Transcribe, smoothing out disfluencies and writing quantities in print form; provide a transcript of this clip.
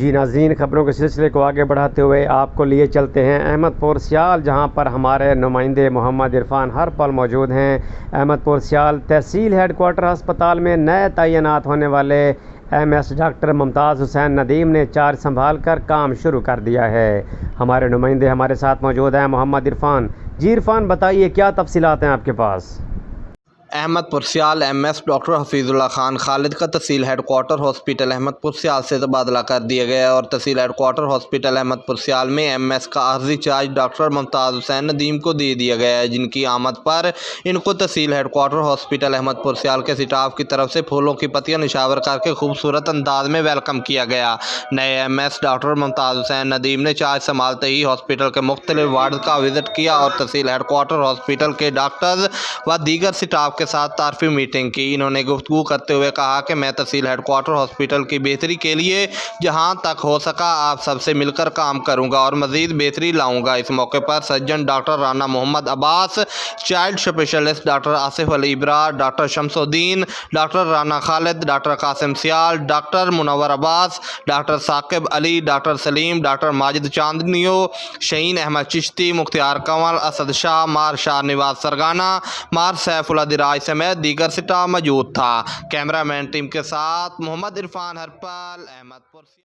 جی ناظرین، خبروں کے سلسلے کو آگے بڑھاتے ہوئے آپ کو لیے چلتے ہیں احمد پور سیال، جہاں پر ہمارے نمائندے محمد عرفان ہر پل موجود ہیں۔ احمد پور سیال تحصیل ہیڈ کوارٹر ہسپتال میں نئے تعینات ہونے والے ایم ایس ڈاکٹر ممتاز حسین ندیم نے چارج سنبھال کر کام شروع کر دیا ہے۔ ہمارے نمائندے ہمارے ساتھ موجود ہیں محمد عرفان۔ جی عرفان، بتائیے کیا تفصیلات ہیں آپ کے پاس؟ احمد پور سیال ایم ایس ڈاکٹر حفیظ اللہ خان خالد کا تحصیل ہیڈ کوارٹر ہاسپٹل احمد پور سیال سے تبادلہ کر دیا گیا ہے اور تحصیل ہیڈ کوارٹر ہاسپٹل احمد پور سیال میں ایم ایس کا عارضی چارج ڈاکٹر ممتاز حسین ندیم کو دے دیا گیا ہے، جن کی آمد پر ان کو تحصیل ہیڈ کوارٹر ہاسپٹل احمد پور سیال کے اسٹاف کی طرف سے پھولوں کی پتیاں نشاور کر کے خوبصورت انداز میں ویلکم کیا گیا۔ نئے ایم ایس ڈاکٹر ممتاز حسین ندیم نے چارج سنبھالتے ہی ہاسپٹل کے مختلف وارڈ کا وزٹ کیا اور تحصیل ہیڈ کوارٹر ہاسپٹل کے ڈاکٹرز و دیگر اسٹاف کے ساتھ تعارفی میٹنگ کی۔ انہوں نے گفتگو کرتے ہوئے کہا کہ میں تحصیل ہیڈ کوارٹر ہاسپٹل کی بہتری کے لیے جہاں تک ہو سکا آپ سب سے مل کر کام کروں گا اور مزید بہتری لاؤں گا۔ اس موقع پر سرجن ڈاکٹر رانا محمد عباس، چائلڈ اسپیشلسٹ ڈاکٹر آصف علی ابرار، ڈاکٹر شمس الدین، ڈاکٹر رانا خالد، ڈاکٹر قاسم سیال، ڈاکٹر منور عباس، ڈاکٹر ثاقب علی، ڈاکٹر سلیم، ڈاکٹر ماجد چاندنیو، شہین احمد چشتی، مختار کنور، اسد شاہ، مار شاہ نواز سرگانہ، مار سیف اللہ دراج سمیت دیگر سٹاف موجود تھا۔ کیمرہ مین ٹیم کے ساتھ محمد عرفان ہرپل، احمد پور۔